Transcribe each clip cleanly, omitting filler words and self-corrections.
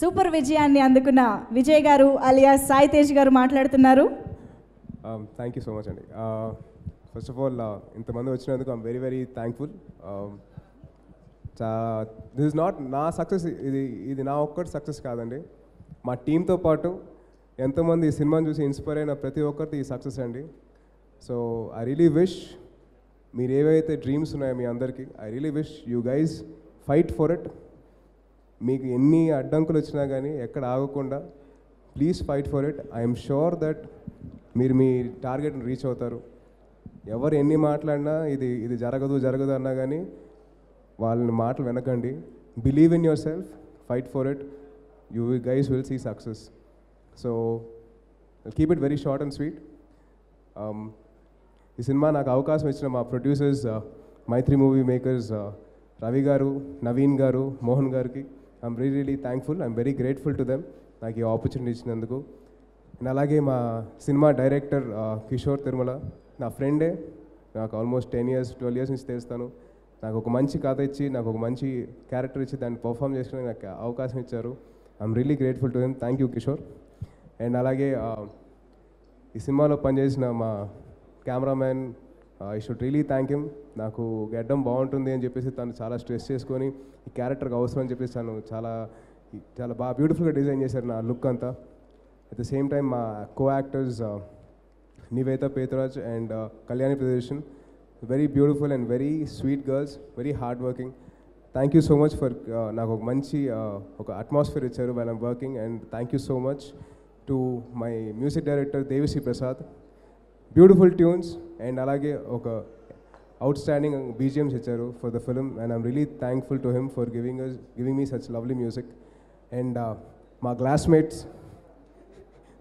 Super విజయాన్ని అందుకున్న విజయ్ గారు అలియాస్ సాయి తేజ్ గారు మాట్లాడుతున్నారు. థ్యాంక్ యూ సో మచ్ అండి. ఫస్ట్ ఆఫ్ ఆల్ ఇంతమంది వచ్చినందుకు I'm very very thankful. This is not నా సక్సెస్, ఇది నా ఒక్కటి సక్సెస్ కాదండి. మా టీంతో పాటు ఎంతోమంది ఈ సినిమాని చూసి ఇన్స్పైర్ అయిన ప్రతి ఒక్కరిది ఈ సక్సెస్ అండి. సో ఐ రియలీ విష్ మీరు ఏవైతే డ్రీమ్స్ ఉన్నాయో మీ అందరికీ, I really wish you guys fight for it. మీకు ఎన్ని అడ్డంకులు వచ్చినా కానీ ఎక్కడ ఆగకుండా please fight for it. I'm sure that మీరు మీ టార్గెట్ని రీచ్ అవుతారు. ఎవరు ఎన్ని మాట్లాడినా ఇది జరగదు అన్నా కానీ వాళ్ళని మాటలు వినకండి. Believe in yourself, fight for it, you guys will see success. So keep it very short and sweet. ఈ సినిమా నాకు అవకాశం ఇచ్చిన మా producers, Mythri Movie Makers, Ravi garu, Naveen garu, Mohan గారికి I'm really thankful. I'm very grateful to them నాకు ఈ opportunity ఇచ్చినందుకు. And అలాగే మా సినిమా డైరెక్టర్ కిషోర్ తిరుమల నా ఫ్రెండే. నాకు ఆల్మోస్ట్ 10 years 12 years నుంచి తెలుస్తాను. నాకు ఒక మంచి కథ ఇచ్చి, నాకు ఒక మంచి క్యారెక్టర్ ఇచ్చి దాన్ని పర్ఫామ్ చేసుకుని నాకు అవకాశం ఇచ్చారు. I'm really grateful to them. Thank you Kishore. And అలాగే ఈ సినిమాలో పనిచేసిన మా cameraman, I should really thank him. నాకు గడ్డం బాగుంటుంది అని చెప్పేసి తను చాలా స్ట్రెస్ చేసుకొని ఈ క్యారెక్టర్కి అవసరం అని చెప్పేసి తను చాలా బాగా బ్యూటిఫుల్గా డిజైన్ చేశారు నా లుక్ అంతా. అట్ ద సేమ్ టైం మా co actors Nivetha Pethuraj and Kalyani Priyadarshan, very beautiful and very sweet girls, very hard working. Thank you so much for నాకు ఒక మంచి ఒక అట్మాస్ఫియర్ ఇచ్చారు while I'm working. And thank you so much to my music director Devi Sri Prasad, beautiful tunes and అలాగే ఒక outstanding BGMs ఇచ్చారు for the film. And I'm really thankful to him for giving me such lovely music. And మా classmates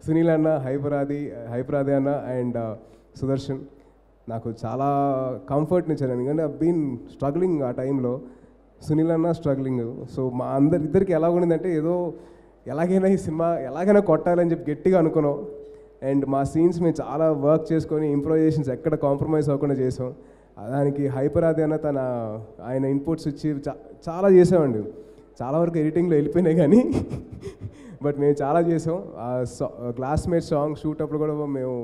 Sunil అన్న, హైపరాది అన్న and Sudarshan నాకు చాలా కంఫర్ట్ని ఇచ్చారు. ఎందుకంటే ఐ బీన్ స్ట్రగ్లింగ్ ఆ టైంలో, సునీల్ అన్న స్ట్రగ్లింగ్. సో మా ఇద్దరికి ఎలా ఉండిందంటే ఏదో ఎలాగైనా ఈ సినిమా ఎలాగైనా కొట్టాలని చెప్పి గట్టిగా అనుకున్నాం. అండ్ మా సీన్స్ మేము చాలా వర్క్ చేసుకొని ఇంప్రొవైజేషన్స్ ఎక్కడ కాంప్రమైజ్ అవ్వకుండా చేసాం. దానికి హైపరాది అన్న ఆయన ఇన్పుట్స్ ఇచ్చి చాలా చేసామండి. చాలా వరకు ఎడిటింగ్లో వెళ్ళిపోయినాయి కానీ బట్ మేము చాలా చేసాం. క్లాస్మేట్ సాంగ్ షూట్ అప్పుడు కూడా మేము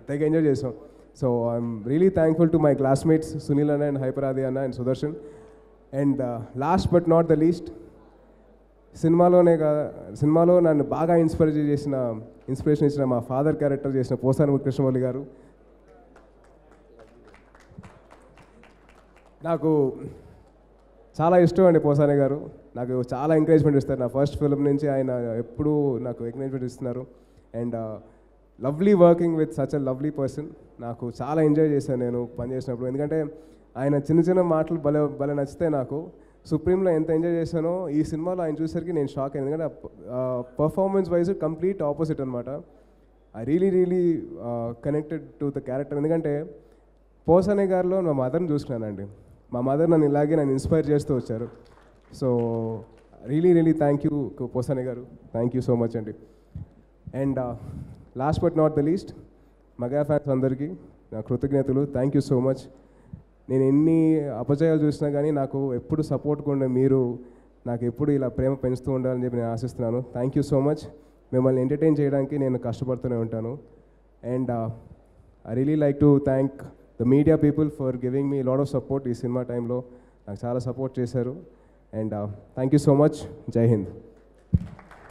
తెగ ఎంజాయ్ చేసాం. So I'm really thankful to my classmates Sunil అన్న అండ్ హైపరాది అన్న and Sudarshan. And last but not the least, సినిమాలో నన్ను బాగా ఇన్స్పిరేషన్ ఇచ్చిన మా ఫాదర్ క్యారెక్టర్ చేసిన పోసాని కృష్ణమౌళి గారు. నాకు చాలా ఇష్టం అండి పోసాని గారు. నాకు చాలా ఎంకరేజ్మెంట్ ఇస్తారు. నా ఫస్ట్ ఫిల్మ్ నుంచి ఆయన ఎప్పుడూ నాకు ఎంకరేజ్మెంట్ ఇస్తున్నారు. And lovely working with such a lovely person. నాకు చాలా ఎంజాయ్ చేశాను నేను పనిచేసినప్పుడు. ఎందుకంటే ఆయన చిన్న మాటలు భలే నచ్చితే నాకు. సుప్రీంలో ఎంత ఎంజాయ్ చేశానో ఈ సినిమాలో ఆయన చూసరికి నేను షాక్ అయ్యాను. ఎందుకంటే పర్ఫార్మెన్స్ వైజ్ కంప్లీట్ ఆపోజిట్ అనమాట. I really connected to the character. ఎందుకంటే పోసాని గారిలో మా మదర్ని చూసుకున్నానండి. మా మదర్ నన్ను ఇన్స్పైర్ చేస్తూ వచ్చారు. So really thank you Posani గారు. థ్యాంక్ యూ సో మచ్ అండి. And last but not the least, mega fans అందరికీ నా కృతజ్ఞతలు. Thank you so much. నేను ఎన్ని అపజయాలు చూసినా కానీ నాకు ఎప్పుడు సపోర్ట్గా ఉండే మీరు నాకు ఎప్పుడు ఇలా ప్రేమ పెంచుతూ ఉండాలని చెప్పి నేను ఆశిస్తున్నాను. Thank you so much. మిమ్మల్ని ఎంటర్టైన్ చేయడానికి నేను కష్టపడుతూనే ఉంటాను. And I really like to thank the media people for giving me lot of support. ఈ సినిమా టైంలో నాకు చాలా సపోర్ట్ చేశారు. And thank you so much. Jai Hind.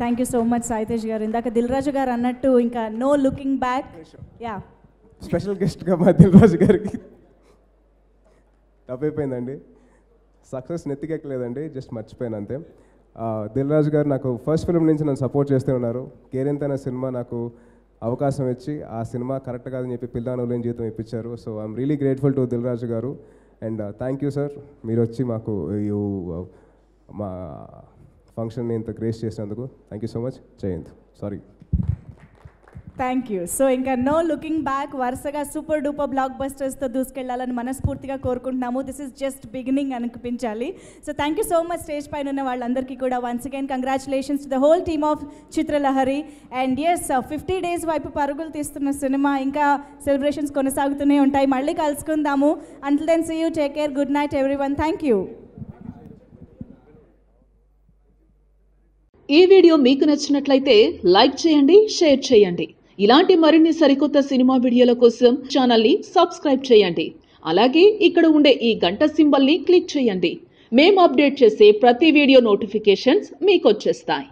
Thank you so much Sai Tej garu. ఇందాక దిల్ రాజు గారు అన్నట్టు ఇంకా no looking back. Yeah, special గెస్ట్గా మా దిల్ రాజు గారికి తప్పైపోయిందండి. సక్సెస్ నెత్తికెక్కలేదండి, జస్ట్ మర్చిపోయాను అంతే. దిల్ రాజు గారు నాకు ఫస్ట్ ఫిల్మ్ నుంచి నన్ను సపోర్ట్ చేస్తూ ఉన్నారు. కేరింతైన సినిమా నాకు అవకాశం ఇచ్చి ఆ సినిమా కరెక్ట్ కాదని చెప్పి పిల్లాను లేని జీతం ఇప్పించారు. So I'm really grateful to Dil Raju garu. And thank you sir, మీరు వచ్చి మాకు మా ఫంక్షన్ని ఇంత గ్రేస్ చేసినందుకు thank you so much. Jai Hind. Sorry. Thank you. So ఇంకా నో లుకింగ్ బ్యాక్, వరుసగా సూపర్ డూపర్ బ్లాక్ బస్టర్స్తో దూసుకెళ్లాలని మనస్ఫూర్తిగా కోరుకుంటున్నాము. దిస్ ఇస్ జస్ట్ బిగినింగ్ అనిపించాలి. So thank you so much stage పైన ఉన్న వాళ్ళందరికీ కూడా once again congratulations to the whole team of Chitralahari. And yes, 50 days వైపు పరుగులు తీస్తున్న సినిమా ఇంకా సెలబ్రేషన్స్ కొనసాగుతూనే ఉంటాయి. మళ్ళీ కలుసుకుందాము. Until then see you, take care, good night everyone. Thank you. ఈ వీడియో మీకు నచ్చినట్లయితే లైక్ చేయండి, షేర్ చేయండి. ఇలాంటి మరిన్ని సరికొత్త సినిమా వీడియోల కోసం ఛానల్ని సబ్స్క్రైబ్ చేయండి. అలాగే ఇక్కడ ఉండే ఈ గంట సింబల్ని క్లిక్ చేయండి. మేము అప్డేట్ చేసే ప్రతి వీడియో నోటిఫికేషన్స్ మీకు వచ్చేస్తాయి.